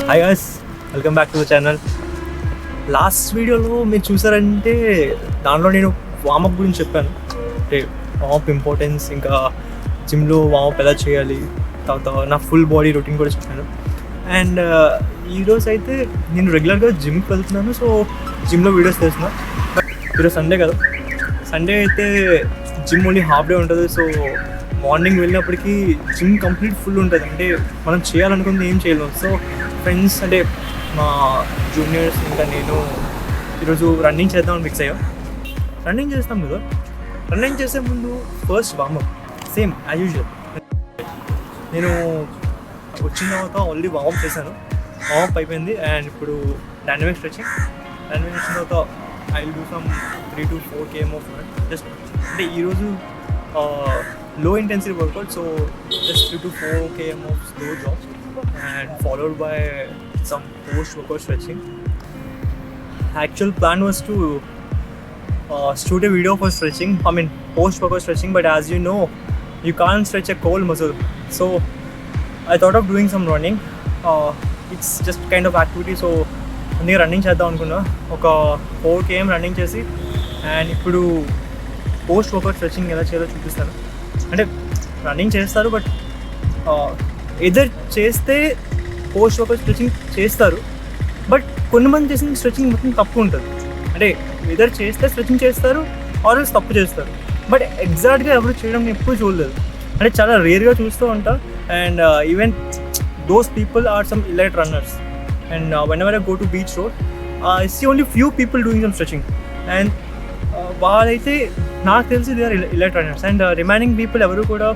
Hi guys, welcome back to the channel. Last వీడియోలో మీరు చూసారంటే దాంట్లో నేను వామప్ గురించి చెప్పాను. అంటే వామప్ ఇంపార్టెన్స్, ఇంకా జిమ్లో వామప్ ఎలా చేయాలి, తర్వాత నా ఫుల్ బాడీ రొటీన్ కూడా చెప్పాను. అండ్ ఈరోజు అయితే నేను రెగ్యులర్గా జిమ్కి వెళ్తున్నాను. సో జిమ్లో వీడియోస్ చేస్తున్నాను. బట్ ఈరోజు సండే కదా, సండే అయితే జిమ్ ఓన్లీ హాఫ్ డే ఉంటుంది. సో మార్నింగ్ వెళ్ళినప్పటికీ జిమ్ కంప్లీట్ ఫుల్ ఉంటుంది. అంటే మనం చేయాలనుకుంది ఏం చేయలేము. సో ఫ్రెండ్స్ అంటే మా జూనియర్స్ ఇంకా నేను ఈరోజు రన్నింగ్ చేద్దామని ఫిక్స్ అయ్యాం. రన్నింగ్ చేస్తాం కదా, రన్నింగ్ చేసే ముందు first warm up same as usual. నేను వచ్చిన తర్వాత ఓన్లీ వామప్ చేశాను. వామప్ అయిపోయింది. అండ్ ఇప్పుడు డైనమిక్ స్ట్రెచింగ్ వచ్చిన తర్వాత I will do some 3 to 4 km of run. Just అంటే ఈరోజు low intensity workout, so just 3 to 4 km of slow jogs and followed by some post workout stretching. Actual plan was to shoot a video for stretching, I mean post workout stretching, but as you know you can't stretch a cold muscle, so I thought of doing some running. It's just kind of activity, so అందుకే running చేద్దాం అనుకున్నా. ఒక 4 km running చేసి and ఇప్పుడు post workout stretching ఎలా చేయాలో చూపిస్తాను. అంటే రన్నింగ్ చేస్తారు, బట్ ఎదర్ చేస్తే పోస్ట్ వర్కౌట్ స్ట్రెచింగ్ చేస్తారు, బట్ కొంతమంది చేసిన స్ట్రెచింగ్ మొత్తం తప్పు ఉంటుంది. అంటే ఎదర్ చేస్తే స్ట్రెచింగ్ చేస్తారు ఆర్ తప్పు చేస్తారు, బట్ ఎగ్జాక్ట్గా ఎవరు చేయడం ఎప్పుడు చూడలేదు. అంటే చాలా రేర్గా చూస్తూ ఉంటా. And even those people are some elite runners. And whenever I go to beach road, I see only few people doing some stretching. And వాళ్ళైతే నాకు తెలిసి they are elite runners. And remaining people ఎవరు కూడా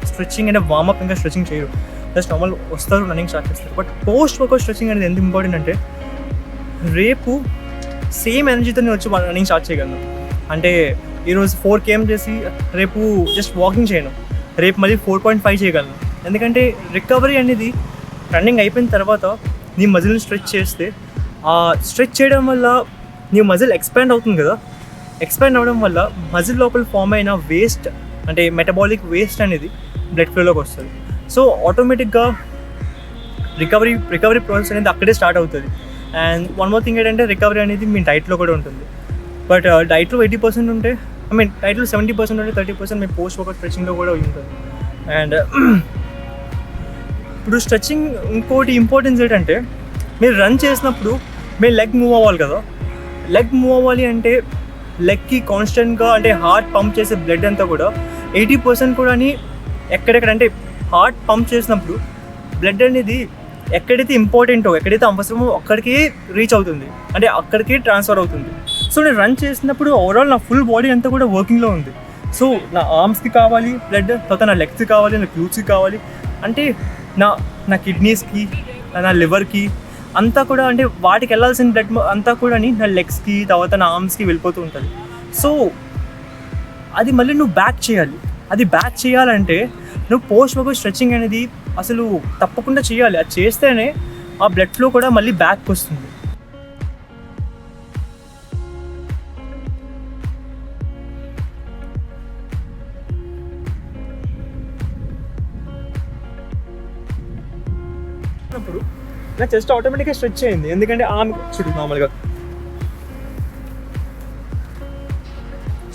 stretching అంటే warm up ఇంకా stretching చేయరు. Just normal వస్తారు, running start చేస్తారు. బట్ పోస్ట్ వర్కౌట్ స్ట్రెచింగ్ అనేది ఎంత ఇంపార్టెంట్ అంటే రేపు సేమ్ ఎనర్జీతో నేను వచ్చి రన్నింగ్ స్టార్ట్ చేయగలను. అంటే ఈరోజు 4 km చేసి రేపు జస్ట్ వాకింగ్ చేయను, రేపు మళ్ళీ 4.5 చేయగలను. ఎందుకంటే రికవరీ అనేది రన్నింగ్ అయిపోయిన తర్వాత నీ మజిల్ని స్ట్రెచ్ చేస్తే, ఆ స్ట్రెచ్ చేయడం వల్ల నీ మజిల్ ఎక్స్పాండ్ అవుతుంది కదా. ఎక్స్పాండ్ అవ్వడం వల్ల మజిల్ లోపల ఫామ్ అయిన వేస్ట్ అంటే మెటబాలిక్ వేస్ట్ అనేది బ్లడ్ ఫ్లోలోకి వస్తుంది. సో ఆటోమేటిక్గా రికవరీ ప్రాసెస్ అనేది అక్కడే స్టార్ట్ అవుతుంది. అండ్ వన్ మోర్ థింగ్ ఏంటంటే రికవరీ అనేది మీ డైట్లో కూడా ఉంటుంది. బట్ డైట్లో 80% ఉంటే, ఐ మీన్ డైట్లో 70% ఉంటే 30% మీ పోస్ట్ వర్కౌట్ స్ట్రెచింగ్లో కూడా ఉంటుంది. అండ్ ఇప్పుడు స్ట్రెచింగ్ ఇంకోటి ఇంపార్టెన్స్ ఏంటంటే, మీరు రన్ చేసినప్పుడు మీ లెగ్ మూవ్ అవ్వాలి కదా. లెగ్ మూవ్ అవ్వాలి అంటే లెగ్కి కాన్స్టెంట్గా అంటే హార్ట్ పంప్ చేసే బ్లడ్ అంతా కూడా 80% కూడా ఎక్కడెక్కడ అంటే హార్ట్ పంప్ చేసినప్పుడు బ్లడ్ అనేది ఎక్కడైతే ఇంపార్టెంటో, ఎక్కడైతే అవసరమో అక్కడికి రీచ్ అవుతుంది, అంటే అక్కడికి ట్రాన్స్ఫర్ అవుతుంది. సో నేను రన్ చేసినప్పుడు ఓవరాల్ నా ఫుల్ బాడీ అంతా కూడా వర్కింగ్లో ఉంది. సో నా ఆర్మ్స్కి కావాలి బ్లడ్, తర్వాత నా లెగ్స్కి కావాలి, నా గ్లూట్స్కి కావాలి, అంటే నా కిడ్నీస్కి, నా లివర్కి అంతా కూడా, అంటే వాటికి వెళ్ళాల్సిన బ్లడ్ అంతా కూడా నా లెగ్స్కి తర్వాత నా ఆర్మ్స్కి వెళ్ళిపోతూ ఉంటుంది. సో అది మళ్ళీ నువ్వు బ్యాక్ చేయాలి. అది బ్యాక్ చేయాలంటే నువ్వు పోస్ట్ వర్కౌట్ స్ట్రెచింగ్ అనేది అసలు తప్పకుండా చేయాలి. అది చేస్తేనే ఆ బ్లడ్ ఫ్లో కూడా మళ్ళీ బ్యాక్ వస్తుంది. అప్పుడు నా చెస్ట్ ఆటోమేటిక్గా స్ట్రెచ్ అయింది. ఎందుకంటే ఆమె చూడు, నార్మల్గా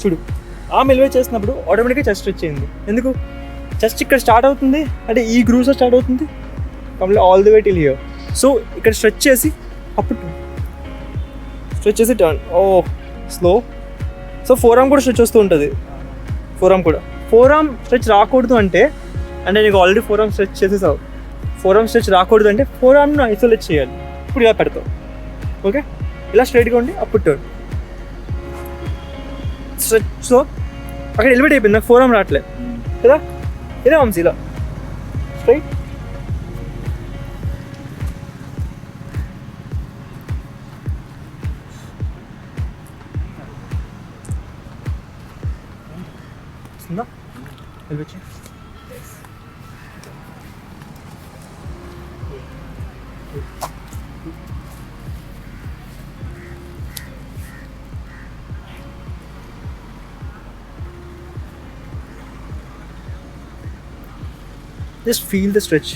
చూడు, ఆమె ఎలివేట్ చేసినప్పుడు ఆటోమేటిక్గా చెస్ట్ స్ట్రెచ్ అయింది. ఎందుకు? చెస్ట్ ఇక్కడ స్టార్ట్ అవుతుంది, అంటే ఈ గ్రూవ్స్లో స్టార్ట్ అవుతుంది complete all the way till here. So ఇక్కడ స్ట్రెచ్ చేసి అప్పుడు స్ట్రెచ్ చేసి turn, slow. So forearm కూడా స్ట్రెచ్ వస్తూ ఉంటుంది. ఫోర్ ఆర్మ్ స్ట్రెచ్ రాకూడదు అంటే నీకు ఆల్రెడీ ఫోర్ ఆర్మ్ స్ట్రెచ్ చేసేసావు. ఫోర్ ఆర్మ్ స్ట్రెచ్ రాకూడదు అంటే ఫోర్ ఆర్మ్ను ఐసోలేట్ చేయాలి. ఇప్పుడు ఇలా పెడతావు, ఓకే, ఇలా స్ట్రైట్గా ఉండి అప్పుడు టర్న్ స్ట్రెచ్. సో అక్కడ ఎలివేట్ అయిపోయింది, నాకు ఫోర్ ఆర్మ్ రావట్లేదు కదా. ఇలా ఆర్మ్స్ ఇలా straight. Elevate just feel the stretch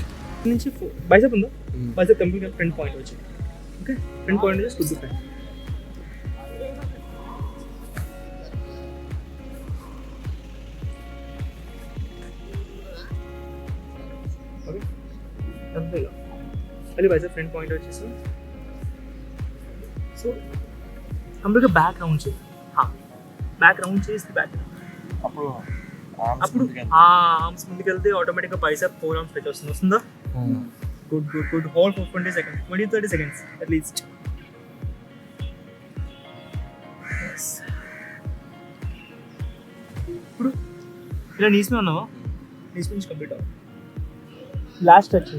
నుంచి బైసెప్ ఉందా, బైసెప్ కంప్లీట్గా ఫ్రంట్ పాయింట్ వచ్చి, ఓకే ఫ్రంట్ పాయింట్ జస్ట్ కుద్దు ఫ్రంట్. ఓకే కంప్లీట్గా మళ్ళీ బైసెప్ ఫ్రంట్ పాయింట్ వచ్చేసి, సో కంప్లీట్గా బ్యాక్ రౌండ్ చేయి, బ్యాక్ రౌండ్ చేసి బ్యాక్ అప్పుడు ఆర్మ్స్ ముందుకెళ్తే ఆటోమేటిక్గా బైసెప్ ఫోర్ ఆర్మ్స్ స్ట్రెచ్ వస్తుందా. Good good good. Hold for 20 seconds, 20-30 seconds at least. ఇప్పుడు ఇలా నీస్ మీద ఉన్నావా, నీస్ నుంచి కంప్లీట్ అవ్వ, లాస్ట్ టచ్.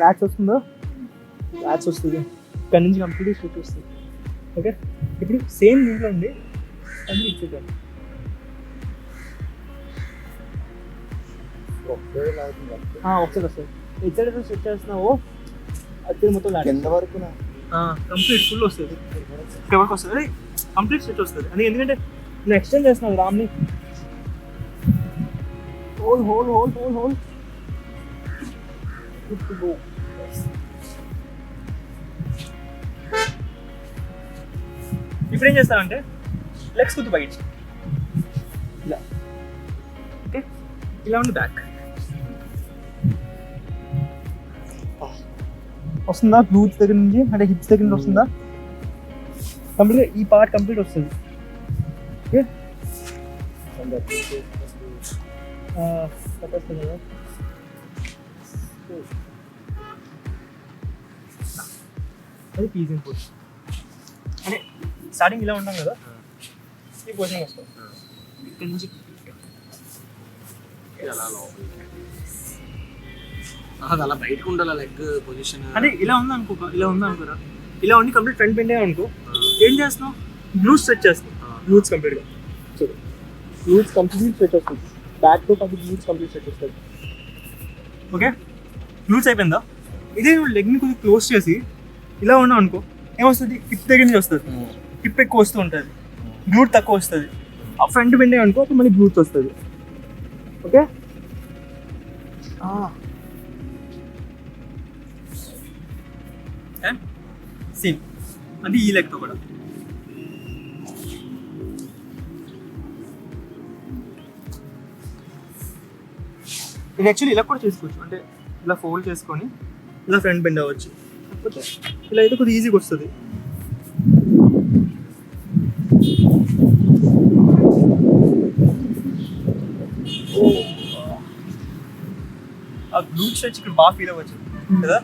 లాట్స్ వస్తుందా, లాట్స్ వస్తుంది, ఇక్కడ నుంచి కంప్లీట్ స్ట్రెచ్ వస్తుంది. ఓకే ఇప్పుడు సేమ్ దీంట్లో ఉండి అది ఇచ్చేద్దాం. ఒకసారి వస్తుంది ఇచ్చేట స్ట్రెచ్ చేస్తున్నావు, అది మొత్తం కింద వరకు కంప్లీట్ ఫుల్ వస్తుంది, ఇక్కడ వరకు వస్తుంది, కంప్లీట్ స్ట్రెచ్ వస్తుంది. అది ఎందుకంటే నేను ఎక్స్టెండ్ చేస్తున్నాను రామ్ని. Hold hold hold hold hold good to go. ఇప్పుడు ఏం చేస్తానంటే లెగ్స్ కుద్దు బయట ఇలా, ఓకే ఇలా ఉండి బ్యాక్ వస్తుందా, గ్లూట్స్ దగ్గర నుంచి అంటే హిప్స్ దగ్గర నుంచి వస్తుందా, కంప్లీట్గా ఈ పార్ట్ కంప్లీట్ వస్తుంది. ఓకే వస్తుంది కదా. అది పీజింగ్ పొజిషన్ అంటే స్టార్టింగ్ ఇలా ఉంటాం కదా, ఈ పొజిషన్ వస్తాం ఇక్కడ నుంచి అలా బయటకు ఉండాలి లెగ్ పొజిషన్. అంటే ఇలా ఉంది అనుకో, ఇలా ఉంది అనుకోరా, ఇలా ఉండి కంప్లీట్ ఫ్రంట్ బెండ్ అనుకో, ఏం చేస్తున్నావు గ్లూట్స్ స్ట్రెచ్ చేస్తావు, గ్లూట్స్ కంప్లీట్గా చూడు, గ్లూట్స్ కంప్లీట్ స్ట్రెచ్ వస్తుంది, బ్యాక్ తో కంప్లీట్ గ్లూట్స్ కంప్లీట్ స్ట్రెచ్ వస్తుంది. ఓకే గ్లూట్స్ అయిపోయిందా, ఇదే నువ్వు లెగ్ని కొద్దిగా క్లోజ్ చేసి ఇలా ఉన్నావు అనుకో, ఏమొస్తుంది హిప్ దగ్గర నుంచి వస్తుంది, హిప్ ఎక్కువ వస్తూ ఉంటుంది, గ్లూట్ తక్కువ వస్తుంది. ఆ ఫ్రంట్ బెండ్ అనుకో అప్పుడు మళ్ళీ గ్లూట్స్ వస్తుంది. ఓకే సేమ్ అది ఈ లెగ్తో కూడా. ఇది యాక్చువల్లీ ఇలా కూడా చేసుకోవచ్చు, అంటే ఇలా ఫోల్డ్ చేసుకొని ఇలా ఫ్రంట్ బెండ్ అవ్వచ్చు, కాకపోతే ఇలా అయితే కొద్దిగా ఈజీగా వస్తుంది. ఆ గ్లూట్ స్ట్రెచ్ ఇక్కడ బాగా ఫీల్ అవ్వచ్చు కదా.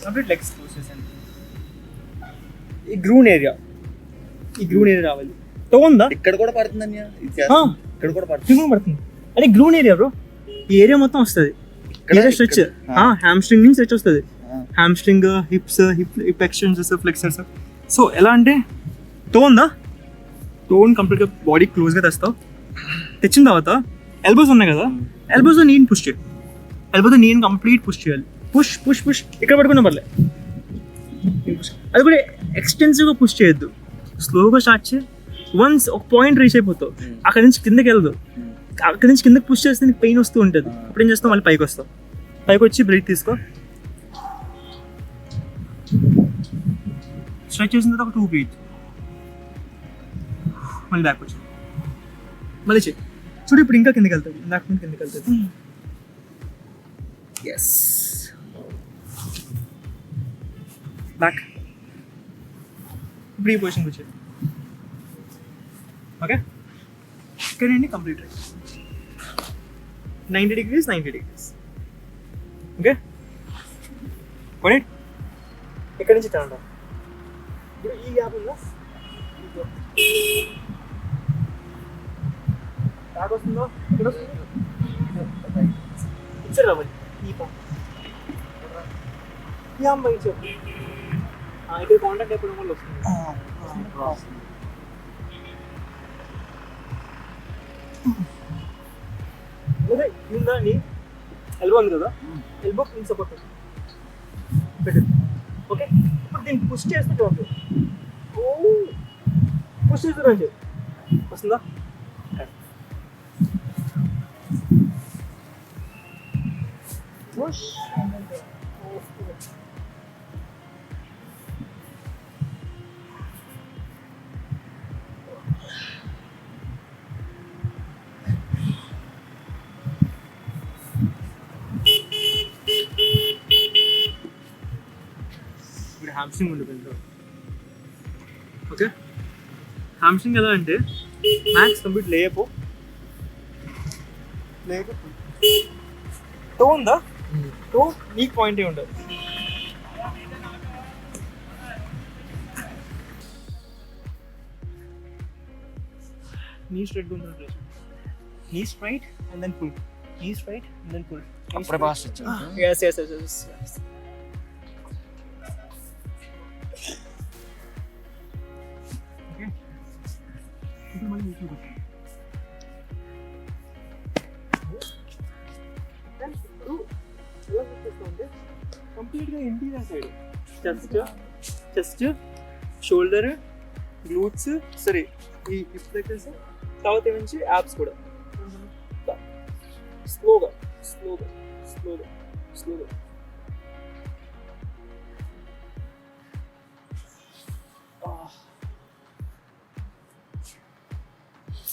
కంప్లీట్ లెగ్స్ క్లోజ్ చేసాను. ఈ గ్రూన్ ఏరియా రావాలి. తోందా ఇక్కడ కూడా పడుతుంది, ఇక్కడ కూడా పడుతుంది అంటే గ్రూన్ ఏరియా బ్రో, ఈ ఏరియా మొత్తం వస్తుంది. స్ట్రెచ్ హ్యామ్స్ట్రింగ్ నుంచి స్ట్రెచ్ వస్తుంది, hamstring, hips, hip extensions, flexors. So ఎలా అంటే టోన్ కంప్లీట్గా బాడీ క్లోజ్గా తెస్తావు. తెచ్చిన తర్వాత ఎల్బోస్ ఉన్నాయి కదా, ఎల్బోస్తో నీని పుష్ చేయాలి, ఎల్బోతో నీని కంప్లీట్ పుష్ చేయాలి. పుష్ పుష్ పుష్ ఇక్కడ పడుకున్నా పర్లే, అది కూడా ఎక్స్టెన్సివ్గా పుష్ చేయొద్దు, స్లోగా స్టార్ట్ చేయి. వన్స్ ఒక పాయింట్ రీచ్ అయిపోతావు, అక్కడి నుంచి కిందకి వెళ్దు, అక్కడి నుంచి కిందకి పుష్ చేస్తే నీకు పెయిన్ వస్తూ ఉంటుంది. అప్పుడు ఏం చేస్తావు, మళ్ళీ పైకి వస్తావు, పైకి వచ్చి బ్రీత్ తీసుకో, స్ట్రెచ్ చేసిన తర్వాత ఒక 2 బ్రీత్, మళ్ళీ బ్యాక్ వచ్చి మళ్ళీ చెయ్యి. చూడు ఇప్పుడు ఇంకా కిందకి వెళ్తుంది, ఇందాక నుంచి కిందకి వెళ్తుంది. Yes back. ఇప్పుడు ఈ పొజిషన్కి వచ్చేది. ఓకే ఇక్కడ నుండి కంప్లీట్ రైట్ 90 degrees. ఓకే కొనేట్ ఇక్కడ నుంచి టర్న్ డౌన్. ఇప్పుడు ఈ గ్యాప్ ఉందా, బ్యాక్ వస్తుందో ఇక్కడ వస్తుందో ఇచ్చారు రావాలి. ఈ అమ్మాయి చెప్పు ఇక్కడ కాంటాక్ట్ అయిపోవడం వల్ల వస్తుంది. అదే కింద నీ ఎల్బో ఉంది కదా, ఎల్బో కింద సపోర్ట్ పెట్టు. ఓకే, ఇప్పుడు దీన్ని పుష్ చేస్తే చూడండి. ఓ పుష్ చేస్తున్నా వస్తుందా? పుష్ ఇప్పుడు హ్యామ్స్ట్రింగ్ ఉంటుంది. ఓకే, హ్యామ్స్ట్రింగ్ ఎలా అంటే మ్యాక్స్ కంప్లీట్ లేయపు టో ఉందా, టో నీకు పాయింట్ ఏ ఉండదు. నీ స్ట్రైట్ ఉంటుంది, నీ స్ట్రైట్ అండ్ దెన్ పుల్, నీ స్ట్రైట్ అండ్ దెన్ పుల్. అప్పుడే బాగా stretch yes yes yes yes yes. Okay, ఇప్పుడు మళ్ళీ నీకు కూర్చో. ఎలా చూపిస్తుంటే కంప్లీట్గా interior side chest shoulder glutes సరే ఈ హిప్ దగ్గర తర్వాత నుంచి యాప్స్ కూడా స్లోగా స్లోగా స్లోగా స్లోగా.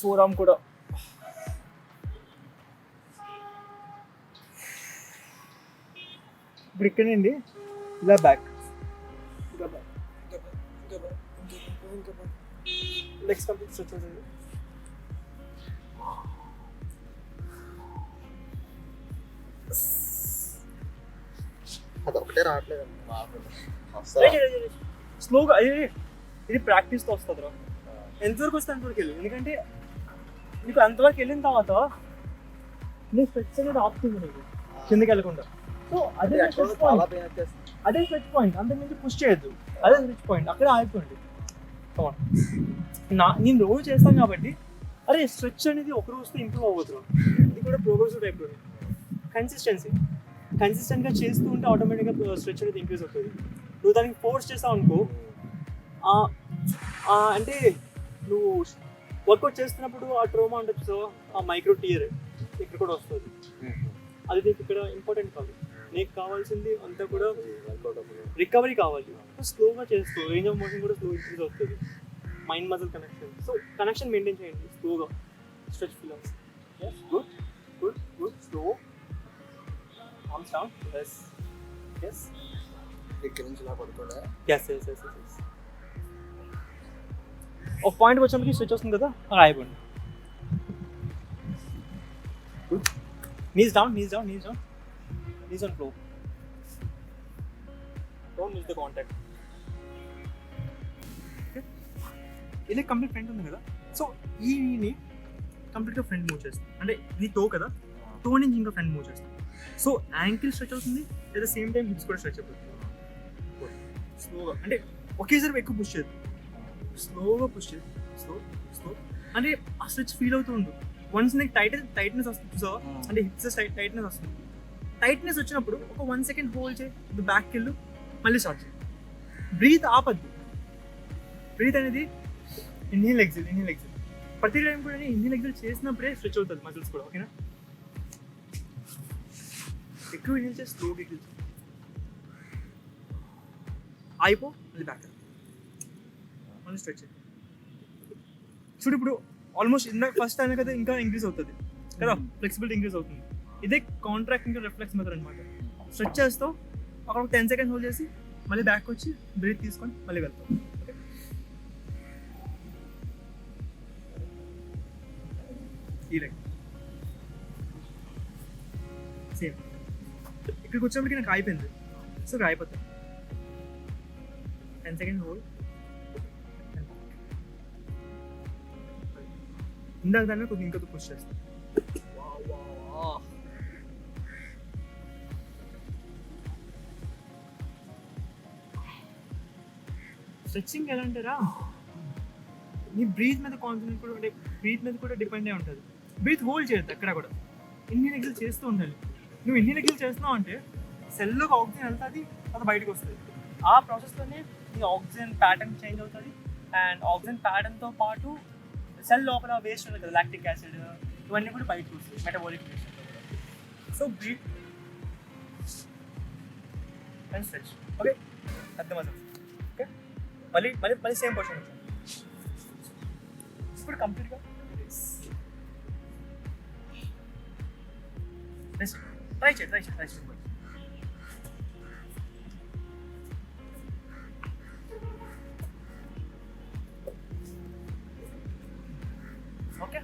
ఫోర్ ఆర్మ్ కూడా. ఇప్పుడు ఇక్కడండి ఇలా బ్యాక్, ఇంకా బ్యాక్, ఇంకా బ్యాక్, ఇంకా బ్యాక్, ఇంకా బ్యాక్, లెగ్స్ కంప్లీట్ స్ట్రెచ్ అవుతుంది. అది ఒకటే రావట్లేదు స్లోగా. ఇది ప్రాక్టీస్తో వస్తుంది రా. ఎంతవరకు వస్తే అంతవరకు వెళ్ళు, ఎందుకంటే నీకు అంతవరకు వెళ్ళిన తర్వాత నీ స్ట్రెచ్ అనేది ఆపుతుంది నీకు కిందకి వెళ్ళకుండా. సో అదే అదే స్ట్రెచ్ పాయింట్, అంతకుమించి పుష్ చేయొద్దు. అదే స్ట్రెచ్ పాయింట్, అక్కడే ఆగిపోయింది. నేను రోజు చేస్తాను కాబట్టి అరే స్ట్రెచ్ అనేది ఒక రోజుతో ఇంప్రూవ్ అవ్వదు, ఇది కూడా ప్రోగ్రెసివ్ టైప్లో. కన్సిస్టెంట్గా చేస్తూ ఉంటే ఆటోమేటిక్గా స్ట్రెచ్ అనేది ఇంక్రీజ్ అవుతుంది. నువ్వు దానికి ఫోర్స్ చేస్తావు అనుకో, అంటే నువ్వు వర్కౌట్ చేస్తున్నప్పుడు ఆ ట్రోమా ఉంటుంది, సో ఆ మైక్రో టియర్ ఇక్కడ కూడా వస్తుంది. అది నీకు ఇక్కడ ఇంపార్టెంట్ కాదు. నీకు కావాల్సింది అంతా కూడా రికవరీ కావాలి. స్లోగా చేస్తూ రేంజ్ ఆఫ్ మోషన్ కూడా స్లో ఇంక్రీజ్ అవుతుంది. Mind muscle connection, so connection maintain చేయండి స్లోగా. స్ట్రెచ్ ఫీల్ అవుతుంది. Good good good. Slow arms down. Yes yes ఇక్కడ నుంచి ఇలా పడుకోడా. Yes yes yes yes. ఒక పాయింట్కి వచ్చినప్పటికి స్ట్రెచ్ వస్తుంది కదా, అలా అయిపోయింది. Knees down, knees down, knees down. Knees on floor. Don't miss the contact. Okay. ఇది కంప్లీట్ ఫ్రంట్ ఉంది కదా, సో ఈ నీని కంప్లీట్గా ఫ్రంట్ మూవ్ చేస్తుంది. అంటే ఇది టో కదా, టో నుంచి ఇంకా ఫ్రంట్ మూవ్ చేస్తుంది. సో యాంకిల్ స్ట్రెచ్ అవుతుంది, at the same time hips కూడా స్ట్రెచ్ అయిపోతుంది. స్లోగా, అంటే ఒకేసారి ఎక్కువ పుష్ చేయదు, స్లోగా పుష్ చేయదు. స్లో స్లో అంటే ఆ స్ట్రెచ్ ఫీల్ అవుతూ ఉండు. వన్స్ నీకు టైట్నెస్ వస్తుంది, సో అంటే హిప్స్ టైట్నెస్ వస్తుంది. టైట్నెస్ వచ్చినప్పుడు ఒక 1 సెకండ్ హోల్డ్ చేయి, బ్యాక్కి వెళ్ళు, మళ్ళీ స్టార్ట్ చేయి. బ్రీత్ ఆపద్దు. బ్రీత్ అనేది ఇన్హేల్ ఎక్సేల్, ఇన్హేల్ ఎక్సేల్. ప్రతి టైం కూడా ఇన్హేల్ ఎక్సేల్ చేసినప్పుడే స్ట్రెచ్ అవుతుంది మజిల్స్ కూడా. ఓకేనా? ఎక్కువ ఇన్హేల్ చేసి స్లోగా ఎక్సేల్ అయిపో, మళ్ళీ బ్యాక్ మళ్ళీ స్ట్రెచ్ చేయి. చూడు ఇప్పుడు ఆల్మోస్ట్ ఫస్ట్ అయినా కదా ఇంకా ఇంక్రీజ్ అవుతుంది కదా, ఫ్లెక్సిబిలిటీ ఇంక్రీజ్ అవుతుంది. ఇదే కాంట్రాక్టింగ్ రిఫ్లెక్స్ మెథడ్ అనమాట. స్ట్రెచ్ చేస్తావు, అక్కడ 10 సెకండ్స్ హోల్డ్ చేసి మళ్ళీ బ్యాక్ వచ్చి బ్రీత్ తీసుకొని మళ్ళీ వెళ్తాం. ఓకే, ఈ లెగ్ సేమ్. ఇక్కడికి వచ్చినప్పటికి నాకు అయిపోయింది, సో ఇక్కడ అయిపోతుంది. 10 సెకండ్స్ హోల్డ్. ఇందాక దాన్ని కొద్దిగా ఇంకా పుష్ చేస్తాను. స్ట్రెచ్చింగ్ ఎలా అంటారా, నీ బ్రీత్ మీద కాన్సన్ట్రేట్ కూడా, అంటే బ్రీత్ మీద కూడా డిపెండ్ అయి ఉంటుంది. బ్రీత్ హోల్డ్ చేయొద్దు ఎక్కడ కూడా. ఇన్ని ఎగ్జిల్ చేస్తూ ఉండాలి. నువ్వు ఇన్ని ఎగ్జిల్ చేస్తున్నావు అంటే సెల్లోకి ఆక్సిజన్ వెళ్తుంది, అది బయటకు వస్తుంది. ఆ ప్రాసెస్లోనే నీ ఆక్సిజన్ ప్యాటర్న్ చేంజ్ అవుతుంది. అండ్ ఆక్సిజన్ ప్యాటర్న్తో పాటు సెల్ లోపల వేస్ట్ ఉంటుంది కదా, లాక్టిక్ యాసిడ్, ఇవన్నీ కూడా బయటకు వస్తాయి మెటబాలిక్ రియాక్షన్తో కూడా. So breathe and stretch. Okay, అర్థమవుతుంది. ఓకే, మళ్ళీ మళ్ళీ మళ్ళీ సేమ్ పొజిషన్. ఇప్పుడు కంప్లీట్గా ట్రై చేయండి. ఓకే,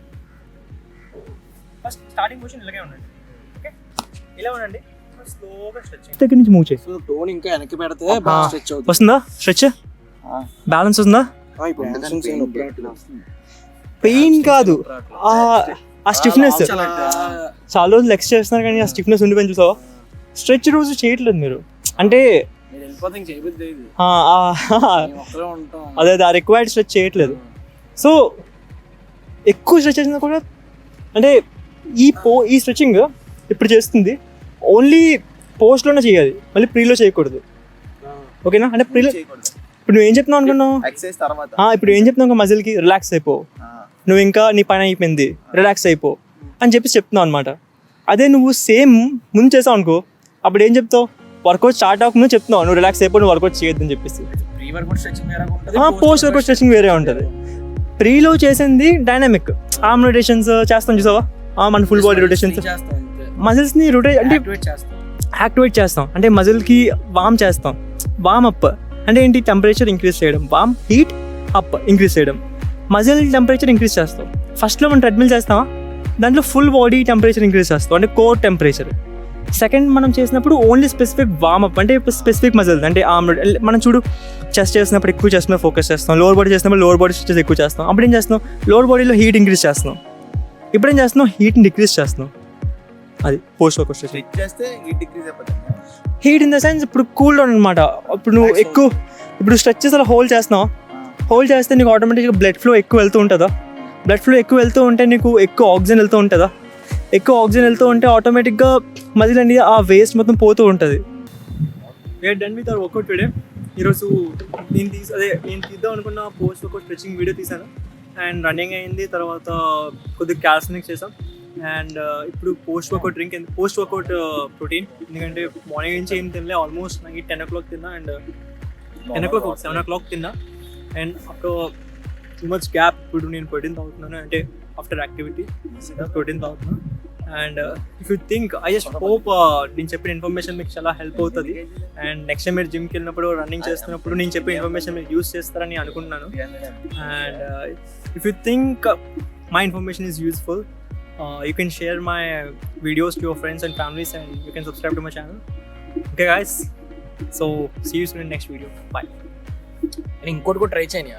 ఫస్ట్ స్టార్టింగ్ పొజిషన్ ఇలాగే ఉండండి. ఓకే, ఇలా ఉండండి. స్లోగా స్ట్రెచ్ దగ్గర నుంచి మూవ్ చేయి. సో టోన్ ఇంకా వెనక్కి పెడితే బాగా స్ట్రెచ్ అవుతుంది. వస్తుందా స్ట్రెచ్? బ్యాలెన్స్ వస్తుందా? పెయిన్ కాదు, ఆ స్టిఫ్నెస్. చాలా రోజులు ఎక్స్ చేస్తున్నారు కానీ ఆ స్టిఫ్నెస్ ఉండిపోయింది చూసావా? స్ట్రెచ్ రోజు చేయట్లేదు మీరు అంటే అదే ఆ రిక్వైర్డ్ స్ట్రెచ్ చేయట్లేదు. సో ఎక్కువ స్ట్రెచ్ చేసినా కూడా అంటే ఈ స్ట్రెచింగ్ ఇప్పుడు చేస్తుంది ఓన్లీ పోస్ట్లోనే చేయాలి, మళ్ళీ ప్రీలో చేయకూడదు. ఓకేనా? అంటే ప్రీలో ఇప్పుడు నువ్వు ఏం చెప్తున్నావు అనుకున్నావు? ఇప్పుడు ఏం చెప్తున్నావు? మజిల్కి రిలాక్స్ అయిపో, నువ్వు ఇంకా నీ పని అయిపోయింది, రిలాక్స్ అయిపో అని చెప్పి చెప్తున్నావు అనమాట. అదే నువ్వు సేమ్ ముందు చేసావు అనుకో, అప్పుడు ఏం చెప్తావు? వర్కౌట్ స్టార్ట్ అవ్వకముందు చెప్తున్నావు నువ్వు రిలాక్స్ అయిపో, నువ్వు వర్కౌట్ చేయొద్దని చెప్పేసి. పోస్ట్ వర్కౌట్ స్ట్రెచింగ్ వేరే ఉంటుంది. ప్రీలో చేసింది డైనామిక్ ఆర్మ్ రొటేషన్స్ చేస్తాం చూసావా, మన ఫుల్ బాడీ రొటేషన్స్, మజిల్స్ని రొటేట్ అంటే యాక్టివేట్ చేస్తాం. అంటే మజిల్కి వార్మ్ చేస్తాం. వార్మ్ అప్ అంటే ఏంటి? టెంపరేచర్ ఇంక్రీజ్ చేయడం. వార్మ్ హీట్ అప్ ఇంక్రీజ్ చేయడం. మజిల్ టెంపరేచర్ ఇంక్రీజ్ చేస్తాం. ఫస్ట్లో మనం ట్రెడ్మిల్ చేస్తామా, దాంట్లో ఫుల్ బాడీ టెంపరేచర్ ఇంక్రీజ్ చేస్తాం, అంటే కోర్ టెంపరేచర్. సెకండ్ మనం చేసినప్పుడు ఓన్లీ స్పెసిఫిక్ వార్మప్, అంటే స్పెసిఫిక్ మజిల్. అంటే ఆర్మ్ మనం చూడు, చెస్ట్ చేసినప్పుడు ఎక్కువ చెస్ట్ మీద ఫోకస్ చేస్తాం, లోవర్ బాడీ చేసినప్పుడు లోవర్ బాడీ స్ట్రెచెస్ ఎక్కువ చేస్తాం. అప్పుడు ఏం చేస్తున్నాం? లోవర్ బాడీలో హీట్ ఇంక్రీజ్ చేస్తున్నాం. ఇప్పుడు ఏం చేస్తున్నాం? హీట్ని డిక్రీజ్ చేస్తున్నాం. అది post workout stretching. Heat in the sense ఇప్పుడు కూల్ డౌన్ అనమాట. ఇప్పుడు నువ్వు ఎక్కువ ఇప్పుడు స్ట్రెచెస్ అలా హోల్డ్ చేస్తున్నావు, హోల్డ్ చేస్తే నీకు ఆటోమేటిక్గా బ్లడ్ ఫ్లో ఎక్కువ వెళ్తూ ఉంటుందా? బ్లడ్ ఫ్లో ఎక్కువ వెళ్తూ ఉంటే నీకు ఎక్కువ ఆక్సిజన్ వెళ్తూ ఉంటుందా? ఎక్కువ ఆక్సిజన్ వెళ్తూ ఉంటే ఆటోమేటిక్గా మజిల్ అనేది ఆ వేస్ట్ మొత్తం పోతూ ఉంటుంది. We're done with our workout today. ఈరోజు నేను తీద్దాం అనుకున్న పోస్ట్ వర్కౌట్ స్ట్రెచింగ్ వీడియో తీసాను. అండ్ రన్నింగ్ అయింది, తర్వాత కొద్దిగా క్యాల్సినిక్స్ చేసాం. అండ్ ఇప్పుడు post workout drink, post workout protein. ఎందుకంటే మార్నింగ్ నుంచి ఏం తినలే, ఆల్మోస్ట్ నైట్ 10 o'clock తిన్నా, అండ్ 10 o'clock 7 o'clock తిన్నా. And after too much gap ఇప్పుడు నేను ప్రోటీన్ తాగుతున్నాను, అంటే ఆఫ్టర్ యాక్టివిటీ ప్రోటీన్ తాగుతున్నాను. And if you think, I just hope నేను చెప్పిన ఇన్ఫర్మేషన్ మీకు చాలా హెల్ప్ అవుతుంది. అండ్ నెక్స్ట్ టైం మీరు జిమ్కి వెళ్ళినప్పుడు, రన్నింగ్ చేస్తున్నప్పుడు నేను చెప్పిన ఇన్ఫర్మేషన్ మీరు యూస్ చేస్తారని అనుకుంటున్నాను. And if you think my information is useful, you can share my videos to your friends and families, and you can subscribe to my channel. Okay guys, so see you soon in next video. Bye. ఇంకోటి కూడా try చేయని.